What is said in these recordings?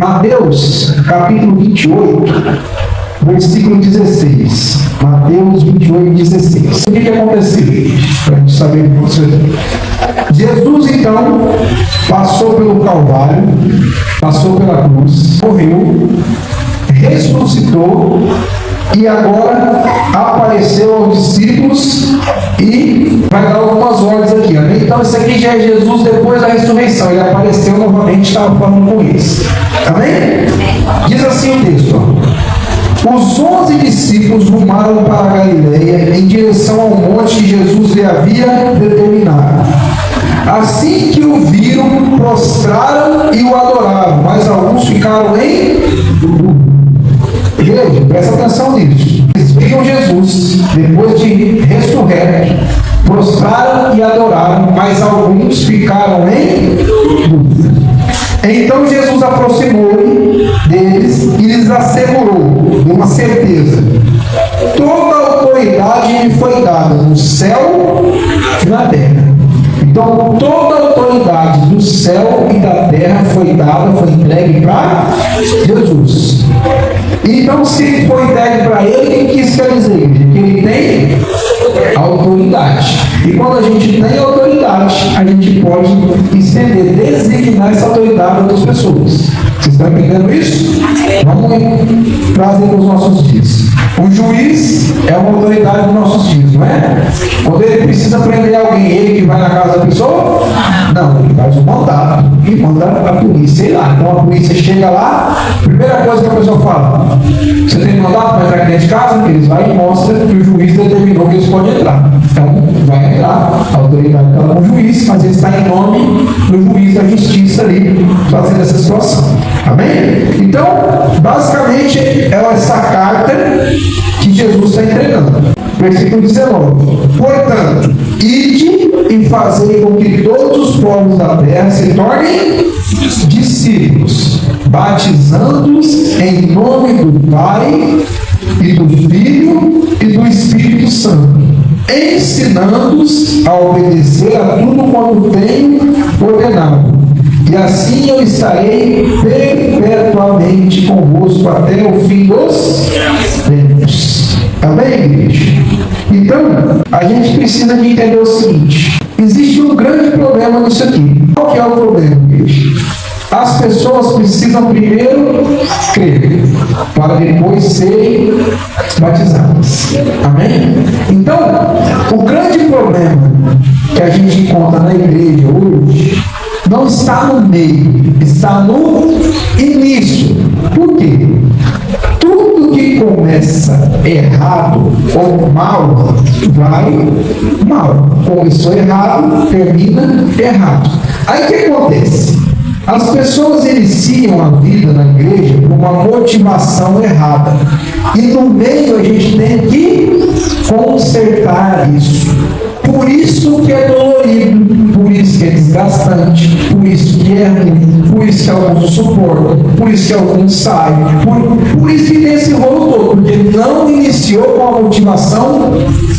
Mateus, capítulo 28, versículo 16. Mateus 28, 16. O que aconteceu? Para a gente saber o que aconteceu. Jesus, então, passou pelo Calvário, passou pela cruz, morreu, ressuscitou e agora apareceu aos discípulos e vai dar algumas ordens aqui. Amém? Então, isso aqui já é Jesus depois da ressurreição. Ele apareceu novamente, estava falando com eles. Amém? Diz assim o texto. Os 11 discípulos rumaram para a Galileia em direção ao monte que Jesus lhe havia determinado. Assim que o viram, prostraram e o adoraram, mas alguns ficaram em dúvida. Igreja, presta atenção nisso. Eles viram Jesus, depois de ressurreto, prostraram e adoraram, mas alguns ficaram em dúvida. Então Jesus aproximou-se deles e lhes assegurou, de uma certeza: toda a autoridade me foi dada no céu e na terra. Então, toda a autoridade do céu e da terra foi dada, foi entregue para Jesus. Então, se foi entregue para ele, o que isso quer dizer? Que ele tem autoridade. E quando a gente tem autoridade, a gente pode estender, designar essa autoridade a outras pessoas. Vocês estão entendendo isso? Vamos trazer para os nossos dias. O juiz é uma autoridade dos nossos dias, não é? Quando ele precisa prender alguém, ele que vai na casa da pessoa? Não, ele faz um mandato e manda a polícia ir lá. Então a polícia chega lá, primeira coisa que a pessoa fala: você tem mandato para entrar aqui dentro de casa? Eles vão e mostram que o juiz determinou que eles podem entrar. Então vai entrar, a autoridade está com o juiz, mas ele está em nome do juiz da justiça ali, fazendo essa situação. Amém? Então, basicamente, é essa carta que Jesus está entregando. Versículo 19. Portanto, ide e fazei com que todos os povos da terra se tornem discípulos, batizando-os em nome do Pai e do Filho e do Espírito Santo, ensinando-os a obedecer a tudo quanto tenho ordenado. E assim eu estarei perpetuamente convosco até o fim dos tempos. Amém, igreja? Então, a gente precisa de entender o seguinte: existe um grande problema nisso aqui. Qual que é o problema, igreja? As pessoas precisam primeiro crer, para depois serem batizadas. Amém? Então, o grande problema que a gente encontra na igreja hoje não está no meio, está no início. Por quê? Tudo que começa errado ou mal, vai mal. Começou errado, termina errado. Aí o que acontece? As pessoas iniciam a vida na igreja por uma motivação errada. E no meio a gente tem que consertar isso. Por isso que é dolorido, por isso que é desgastante, por isso que é ruim, por isso que alguns não suportam, por isso que alguns saem, por isso que tem esse rolo todo, porque não iniciou com a motivação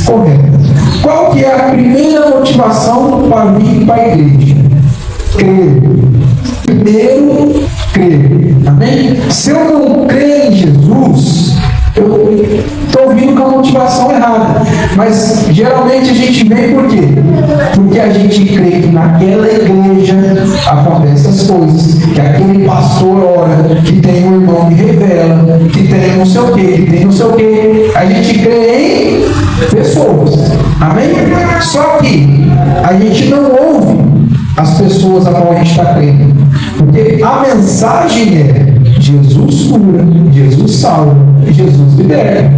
correta. Qual que é a primeira motivação para vir para a igreja? Crer. Primeiro, crer. Amém? Se eu não crer em Jesus, eu estou vindo com a motivação errada. Mas geralmente a gente vem por quê? Porque a gente crê que naquela igreja acontecem as coisas, que aquele pastor ora, que tem um irmão que revela, que tem não sei o quê, que tem não sei o quê. A gente crê em pessoas. Amém? Só que a gente não ouve as pessoas a qual a gente está crendo. Porque a mensagem é: Jesus cura, Jesus salva, Jesus liberta.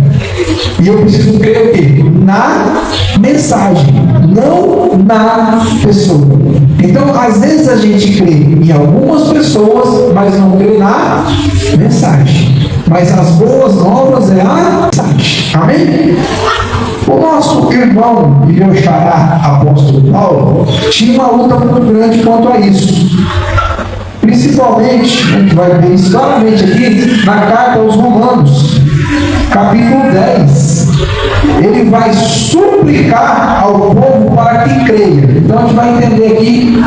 E eu preciso crer o quê? Na mensagem, não na pessoa. Então, às vezes a gente crê em algumas pessoas, mas não crê na mensagem. Mas as boas novas é a mensagem. Amém? O nosso irmão e meu xará, apóstolo Paulo, tinha uma luta muito grande quanto a isso. Principalmente, a gente vai ver isso claramente aqui na carta aos Romanos, capítulo 10. Ele vai suplicar ao povo para que creia. Então a gente vai entender aqui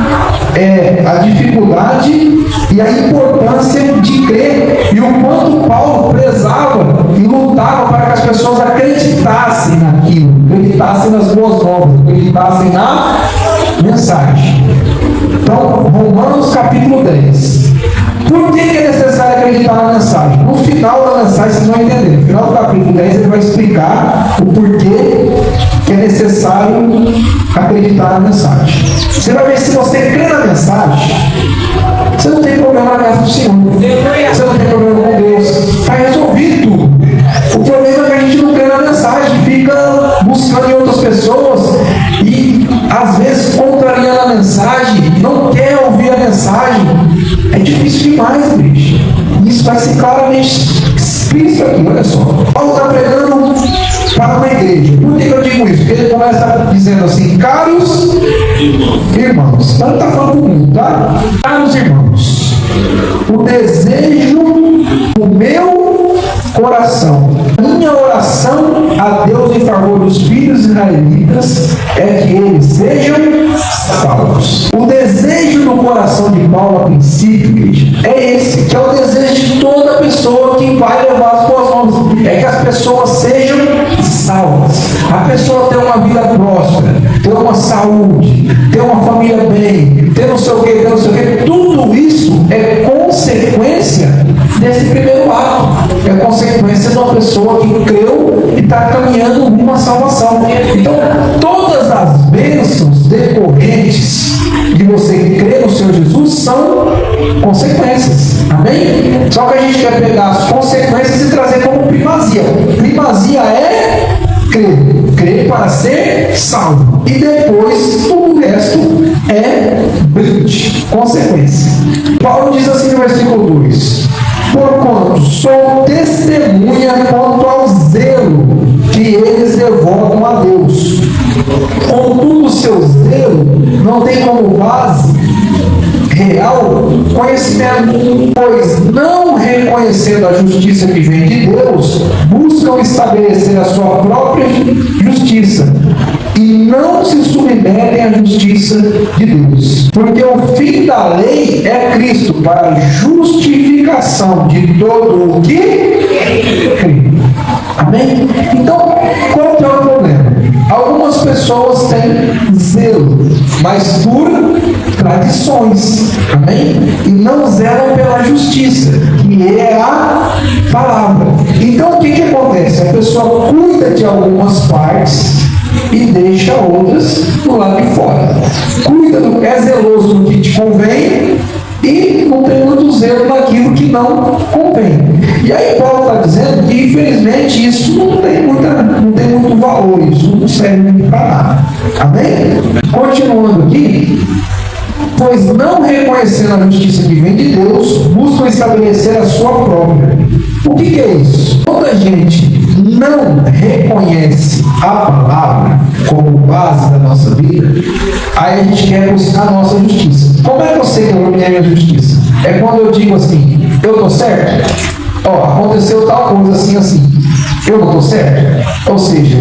a dificuldade e a importância de crer, e o quanto Paulo prezava e lutava para que as pessoas acreditassem naquilo, acreditassem nas boas novas, acreditassem na mensagem. Então, Romanos capítulo 10. Por que é necessário acreditar na mensagem? No final da mensagem vocês vão entender. No final do capítulo 10 ele vai explicar o porquê que é necessário acreditar na mensagem. Você vai ver, se você crê na mensagem, você não tem problema na casa do Senhor. Você não tem problema com Deus. Está resolvido tudo. O problema é que a gente não crê na mensagem, fica buscando em outras pessoas e às vezes contrariando a mensagem, não quer ouvir a mensagem. É difícil demais, bicho. Isso vai ser claramente explícito aqui, olha só. Paulo está pregando para uma igreja. Por que eu digo isso? Porque ele começa dizendo assim: caros irmãos. Então ele está falando do mundo, tá? Caros irmãos, o desejo do meu coração, minha oração a Deus em favor dos filhos israelitas é que eles sejam salvos. O desejo do coração de Paulo a princípio, igreja, é esse, que é o desejo de toda pessoa que vai levar as boas novas, é que as pessoas sejam salvas. A pessoa ter uma vida próspera, ter uma saúde, ter uma família bem, ter não sei o que, ter não sei o que. Tudo isso é consequência desse primeiro ato. É consequência de uma pessoa que creu e está caminhando rumo à salvação. Então, todas as bênçãos decorrentes de você crer no Senhor Jesus são consequências. Amém? Só que a gente quer pegar as consequências e trazer como primazia. Primazia é crer. Crer para ser salvo. E depois o resto é brinde, consequência. Paulo diz assim no versículo 2: porquanto sou testemunha quanto ao zelo que eles devotam a Deus. Contudo, o seu zelo não tem como base real conhecimento, pois não reconhecendo a justiça que vem de Deus, buscam estabelecer a sua própria justiça e não se submetem à justiça de Deus. Porque o fim da lei é Cristo para a justificação de todo o que crê. Amém? Então, qual que é o problema? Algumas pessoas têm zelo, mas por tradições, amém? E não zelam pela justiça, que é a palavra. Então, o que acontece? A pessoa cuida de algumas partes e deixa outras do lado de fora. Cuida, é zeloso do que te convém e não tem muito zelo naquilo que não convém. E aí Paulo está dizendo que, infelizmente, isso não tem muito valor, isso não serve para nada. Amém? Continuando aqui: pois não reconhecendo a justiça que vem de Deus, buscam estabelecer a sua própria. O que é isso? Quando a gente não reconhece a palavra como base da nossa vida, aí a gente quer buscar a nossa justiça. Como é que eu sei que eu vou ter a minha justiça? É quando eu digo assim: eu estou certo? Ó, aconteceu tal coisa assim, assim. Eu não estou certo? Ou seja,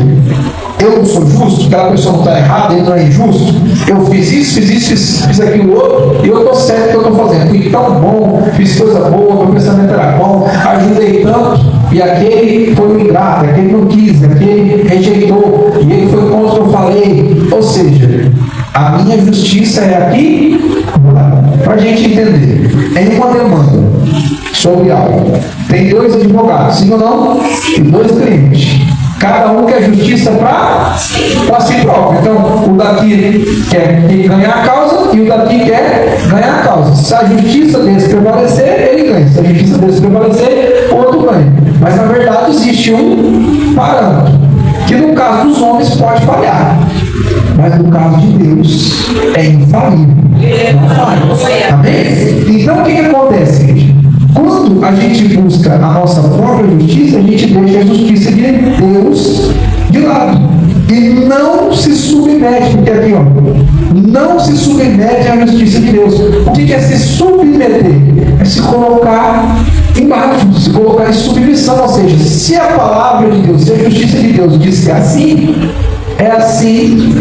eu não sou justo, aquela pessoa não está errada, ele não é injusto. Eu fiz isso, fiz aquilo outro, e eu estou certo que eu estou fazendo. Fui tão bom, fiz coisa boa, meu pensamento era bom, ajudei tanto, e aquele foi um ingrato, aquele não quis, aquele rejeitou, e ele foi contra o que eu falei. Ou seja, a minha justiça é aqui, para a gente entender. Em uma demanda sobre algo, tem dois advogados, sim ou não? E dois clientes. Cada um quer justiça para si próprio. Então, o daqui quer ganhar a causa e o daqui quer ganhar a causa. Se a justiça desse prevalecer, ele ganha. Se a justiça desse prevalecer, o outro ganha. Mas, na verdade, existe um parâmetro, que no caso dos homens pode falhar. Mas no caso de Deus, é infalível. Não falha. Amém? Então, o que acontece, gente? Quando a gente busca a nossa própria justiça, a gente deixa a justiça de Deus de lado. E não se submete, porque aqui, ó, não se submete à justiça de Deus. O que é se submeter? É se colocar embaixo, se colocar em submissão. Ou seja, se a palavra de Deus, se a justiça de Deus diz que é assim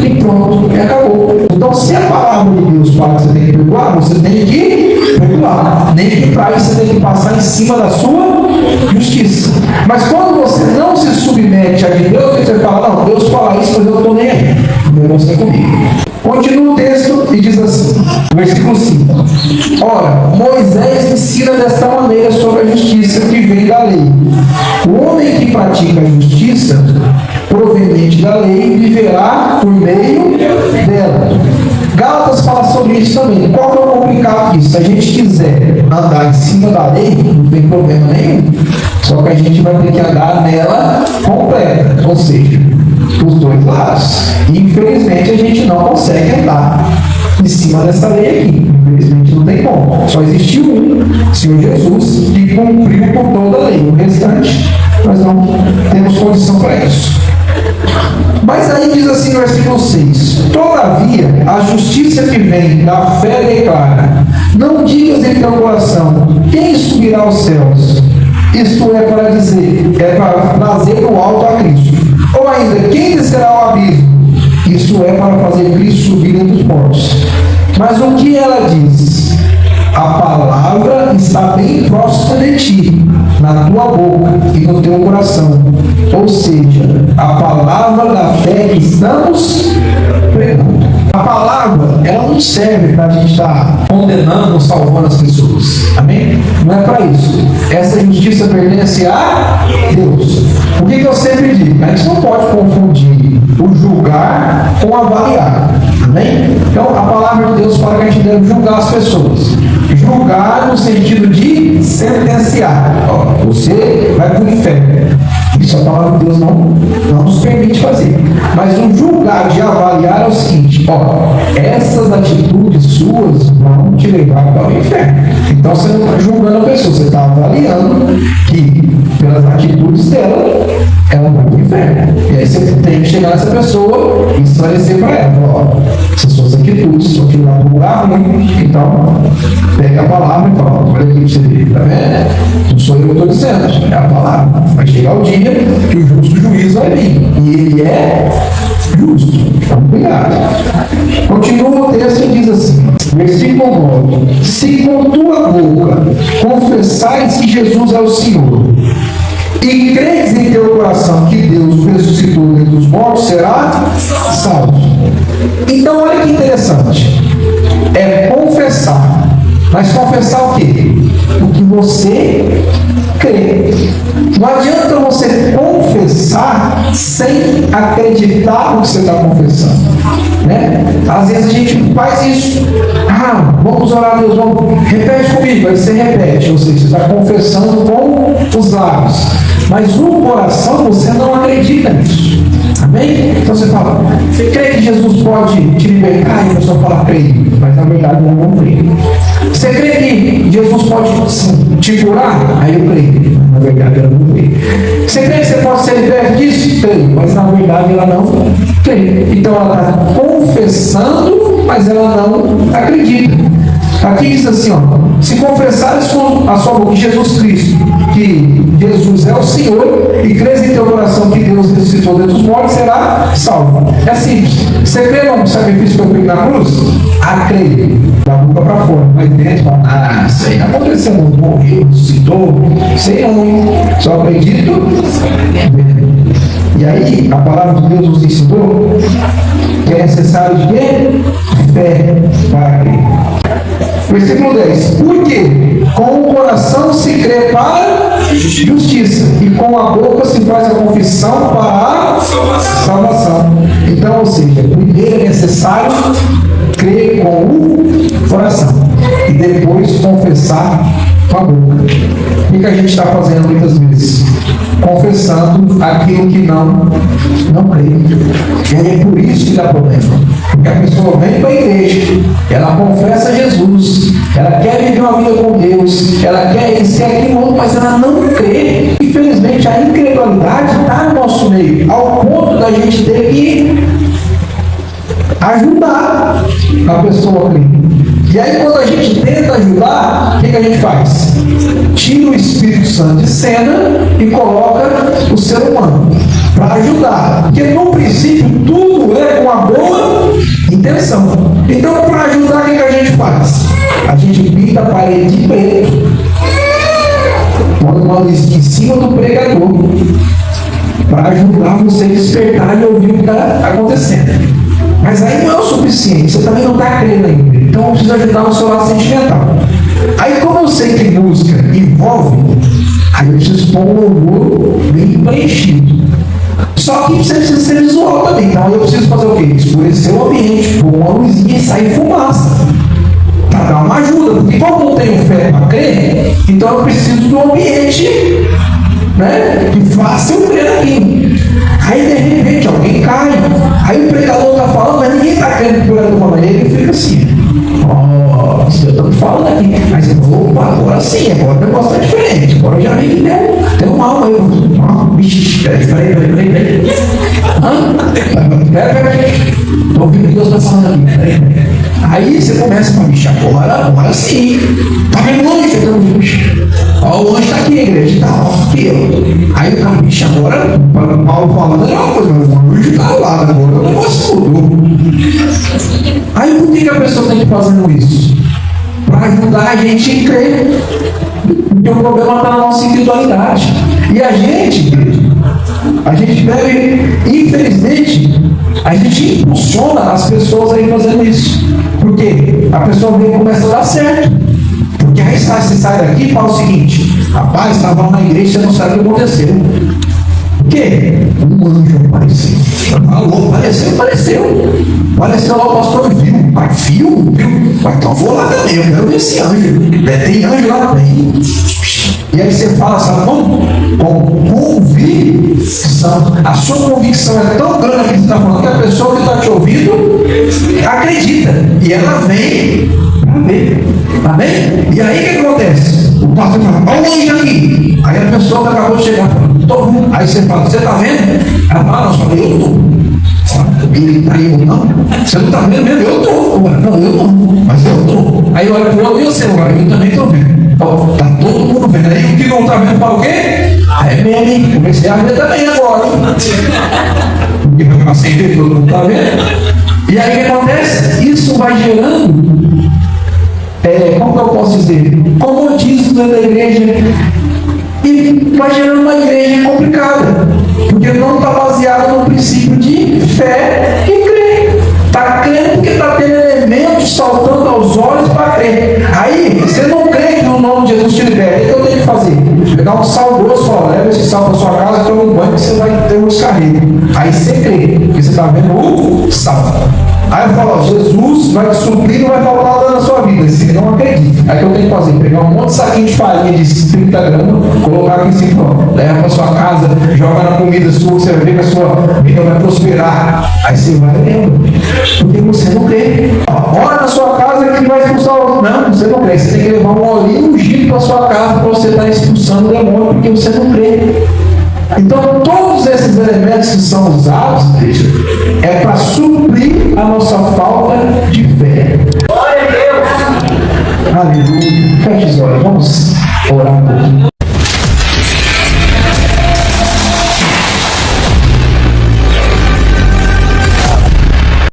e pronto, e acabou. Então, se a palavra de Deus fala que você tem que perdoar, você tem que perdoar. perdoar, nem que para isso você tem que passar em cima da sua justiça. Mas quando você não se submete a de Deus, você fala, não, Deus fala isso, mas eu não estou nem aí. O negócio é comigo. Continua o texto e diz assim, versículo 5. Ora, Moisés ensina desta maneira sobre a justiça que vem da lei. O homem que pratica a justiça proveniente da lei viverá por meio dela. Gálatas fala sobre isso também. Qual é o complicado disso? Se a gente quiser andar em cima da lei, não tem problema nenhum. Só que a gente vai ter que andar nela completa, ou seja, os dois lados. E infelizmente a gente não consegue andar em cima dessa lei aqui. Infelizmente não tem como. Só existiu um, Senhor Jesus, que cumpriu por toda a lei. O restante, nós não temos condição para isso. Mas aí diz assim no versículo 6: Todavia, a justiça que vem da fé declara: não digas em teu coração, quem subirá aos céus? Isto é para dizer, é para trazer do alto a Cristo. Ou ainda, quem descerá ao abismo? Isso é para fazer Cristo subir entre os mortos. Mas o que ela diz? A palavra está bem próxima de ti, na tua boca e no teu coração. Ou seja, a palavra da fé que estamos pregando. A palavra, ela não serve para a gente estar condenando ou salvando as pessoas. Amém? Não é para isso. Essa justiça pertence a Deus. O que eu sempre digo? A gente não pode confundir o julgar com avaliar. Amém? Então, a palavra de Deus fala que a gente deve julgar as pessoas. Julgar no sentido de sentenciar. Ó, você vai para o inferno. Isso a palavra de Deus não nos permite fazer. Mas o julgar de avaliar é o seguinte: ó, essas atitudes suas vão te levar para o inferno. Então você não está julgando a pessoa, você está avaliando que pelas atitudes dela, ela vai para o inferno. E aí você tem que chegar nessa pessoa e esclarecer para ela: ó, essas suas atitudes vão te levar para um lugar ruim. Então, pega a palavra e fala: olha aqui para você ver, tá vendo? Não sou eu que estou dizendo, é a palavra. Vai chegar o dia que o justo juiz vai vir. E ele é justo. Então, cuidado. Continua o texto e diz assim, versículo 9: se com tua boca confessares que Jesus é o Senhor, e creres em teu coração que Deus o ressuscitou dentre os mortos, será salvo. Então, olha que interessante. É confessar. Mas confessar o quê? O que você crê. Não adianta você confessar sem acreditar no que você está confessando. Né? Às vezes a gente faz isso. Ah, vamos orar a Deus, vamos. Repete comigo. Aí você repete. Ou seja, você está confessando com os lábios. Mas no coração você não acredita nisso. Amém? Então você fala, você crê que Jesus pode te libertar? E a pessoa fala, creio. Mas na verdade eu não creio. Você crê que Jesus pode te curar? Aí eu creio. Mas na verdade ela não creio. Você crê que você pode ser liberto disso? Creio. Mas na verdade ela não creio. Então ela está confessando, mas ela não acredita. Aqui diz assim, ó, se confessares com a sua boca Jesus Cristo, que Jesus é o Senhor, e crês em teu coração que Deus ressuscitou dentre os mortos, será salvo. É simples. Você crê no sacrifício que eu fiz na cruz? Creio. Da boca para fora. Mas dentro, isso aí não aconteceu, morreu, ressuscitou. Sei não, só acredito. E aí, a palavra de Deus nos ensinou que é necessário de quê? Fé para crer. Versículo 10. Porque com o coração se crê para justiça, e com a boca se faz a confissão para a salvação. Então, ou seja, primeiro é necessário crer com o coração e depois confessar com a boca. O que a gente está fazendo muitas vezes? Confessando aquilo que não crê. E aí é por isso que dá problema. Porque a pessoa vem para a igreja, ela confessa Jesus, ela quer viver uma vida com Deus, ela quer isso, quer aquilo outro, mas ela não crê. Infelizmente, a incredulidade está no nosso meio, ao ponto da gente ter que ajudar a pessoa a crer. E aí, quando a gente tenta ajudar, o que a gente faz? Tira o Espírito Santo de cena e coloca o ser humano para ajudar. Porque no princípio tudo é com a boa intenção. Então, para ajudar, o que a gente faz? A gente pinta a parede de preto, põe uma luzinha em cima do pregador, para ajudar você a despertar e ouvir o que está acontecendo. Mas aí não é o suficiente, você também não está crendo ainda. Então eu preciso ajudar no seu lado sentimental. Aí como eu sei que música envolve, aí eu preciso pôr um louvor bem preenchido. Só que você precisa ser visual também. Então eu preciso fazer o quê? Escurecer o ambiente, pôr uma luzinha e sair fumaça. Para dar uma ajuda. Porque como eu não tenho fé para crer, então eu preciso do ambiente, né, que faça eu crer aqui. Aí de repente alguém cai. Aí o pregador está falando, mas ninguém está crendo que o pregador fala. Aí ele fica assim. Ó, eu estou falando aqui. Aí você fala, opa, agora sim, agora o negócio está diferente. Agora eu já vi que tem uma alma aí. Bicho, peraí. Peraí. Estou ouvindo o que Deus está falando aqui. Peraí. Aí você começa a bicho, agora sim. Tá vendo longe? Ó, o anjo está aqui, a igreja. Tá, aqui, ó. Aí o cara, bicho, agora, Paulo falando, é uma coisa, mas o anjo está lá, agora o negócio mudou. Aí por que a pessoa tem que ir fazendo isso? Para ajudar a gente a crer. Porque o problema está na nossa individualidade. E a gente deve, infelizmente, a gente impulsiona as pessoas a ir fazendo isso. Porque a pessoa vem e começa a dar certo. Porque aí você sai daqui e fala o seguinte: rapaz, estava na igreja e você não sabe o que aconteceu. O quê? Um anjo apareceu. Alô, apareceu lá, o pastor viu. Pai, viu? Pai, então eu vou lá também, eu quero ver esse anjo. Tem anjo lá? Tem. E aí você fala, sabe como? Com convicção. A sua convicção é tão grande que você está falando que a pessoa que está te ouvindo acredita. E ela vem para ver. Amém? E aí o que acontece? O pastor fala, olha o anjo aqui. Aí a pessoa que acabou de chegar fala, estou vendo. Aí você fala, você está vendo? Ela fala, não, só eu estou. Ele está aí ou não? Você não está vendo mesmo? Eu estou. Não, eu não, mas eu estou. Aí olha para o outro e o celular, eu também estou vendo. Está todo mundo vendo. Aí o que não está vendo fala o quê? É mesmo. Comecei a ver também agora. Porque eu passei a ver, todo mundo está vendo. E aí o que acontece? Isso vai gerando, como que eu posso dizer? Comodismo dentro da igreja. E vai gerando uma igreja complicada. Porque não está baseada no princípio de fé e crer. Está crendo porque está tendo elementos saltando aos olhos para crer. Aí, você não crê que no nome de Jesus te libera. O que eu tenho que fazer? Pegar um sal grosso e falar, leva esse sal para sua casa, toma um banho que você vai ter um descarrego. Aí você crê, porque você está vendo o sal. Aí eu falo, Jesus vai te suprir e não vai faltar nada na sua vida. Você não acredita. Aí o que eu tenho que fazer? Pegar um monte de saquinho de farinha de 30 gramas, colocar aqui em cima, leva para sua casa, joga na comida sua, você vai ver que a sua vida vai prosperar. Aí você vai lendo. Porque você não crê. Ora na sua casa que vai expulsar o... Não, você não crê. Você tem que levar um olhinho ungido para sua casa para você estar expulsando o demônio, porque você não crê. Então, todos esses elementos que são usados, é para suprir a nossa falta de fé. Glória a Deus! Aleluia! Feche os olhos, vamos orar um pouquinho.